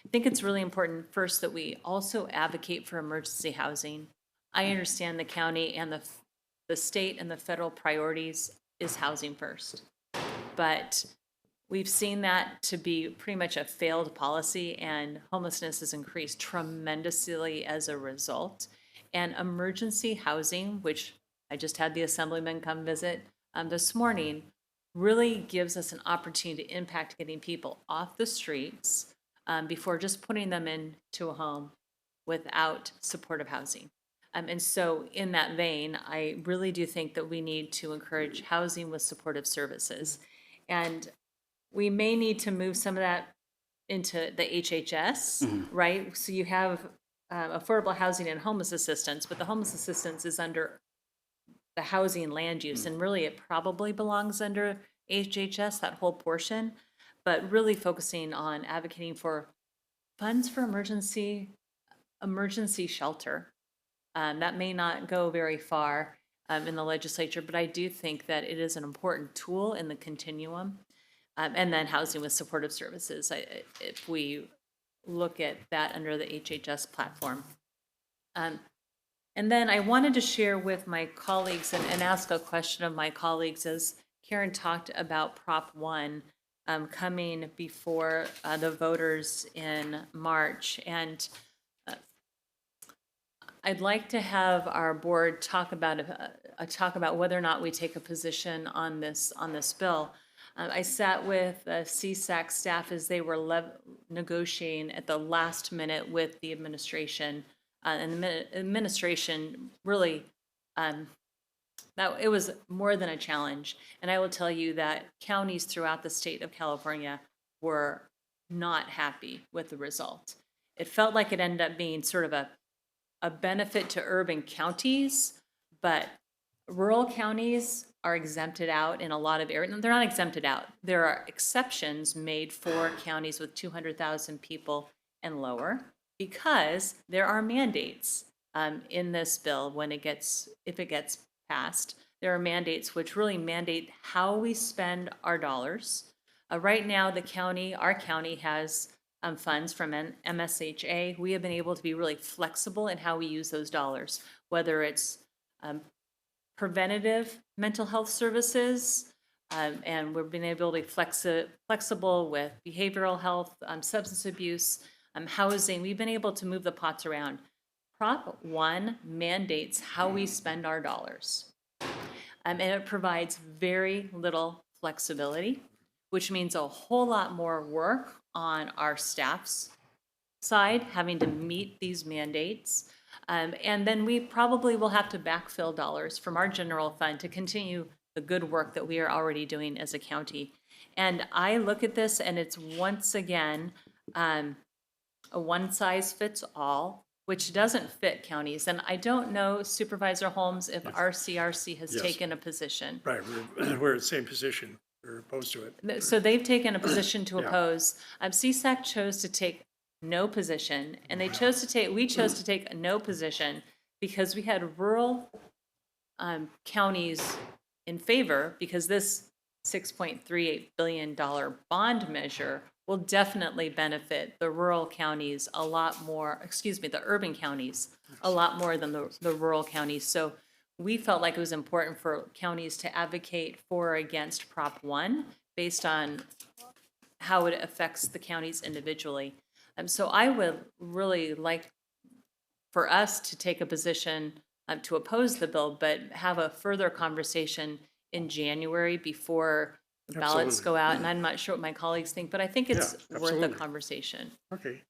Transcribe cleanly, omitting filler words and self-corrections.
I think it's really important first that we also advocate for emergency housing. I understand the county and the state and the federal priorities is housing first, but we've seen that to be pretty much a failed policy, and homelessness has increased tremendously as a result. And emergency housing, which I just had the assemblyman come visit this morning, really gives us an opportunity to impact getting people off the streets before just putting them into a home without supportive housing. And so, in that vein, I really do think that we need to encourage housing with supportive services. And we may need to move some of that into the HHS, right? So you have affordable housing and homeless assistance, but the homeless assistance is under the housing land use, and really it probably belongs under HHS, that whole portion, but really focusing on advocating for funds for emergency shelter. That may not go very far in the legislature, but I do think that it is an important tool in the continuum. And then housing with supportive services, if we look at that under the HHS platform. Um, and then I wanted to share with my colleagues and ask a question of my colleagues as Karen talked about Prop 1 coming before the voters in March. And I'd like to have our board talk about whether or not we take a position on this bill. I sat with CSAC staff as they were negotiating at the last minute with the administration, and the administration really that it was more than a challenge. And I will tell you that counties throughout the state of California were not happy with the result. It felt like it ended up being sort of a benefit to urban counties, but rural counties are exempted out in a lot of areas. They're not exempted out. There are exceptions made for counties with 200,000 people and lower because there are mandates in this bill if it gets passed. There are mandates which really mandate how we spend our dollars. Right now, our county has funds from MSHA. We have been able to be really flexible in how we use those dollars, whether it's preventative mental health services, and we've been able to be flexible with behavioral health, substance abuse, housing. We've been able to move the pots around. Prop 1 mandates how we spend our dollars, and it provides very little flexibility, which means a whole lot more work on our staff's side having to meet these mandates. And then we probably will have to backfill dollars from our general fund to continue the good work that we are already doing as a county. And I look at this and it's once again a one size fits all, which doesn't fit counties. And I don't know, Supervisor Holmes, if our CRC has Yes. taken a position. Right, we're in the same position. We're opposed to it. So they've taken a position to Yeah. oppose. CSAC chose to take no position, and we chose to take a no position because we had rural counties in favor, because this $6.38 billion bond measure will definitely benefit the rural counties a lot more, the urban counties a lot more than the rural counties. So we felt like it was important for counties to advocate for or against Prop 1 based on how it affects the counties individually. So I would really like for us to take a position to oppose the bill, but have a further conversation in January before the ballots Absolutely. go out. And I'm not sure what my colleagues think, but I think it's Yeah, worth a absolutely. conversation. Okay,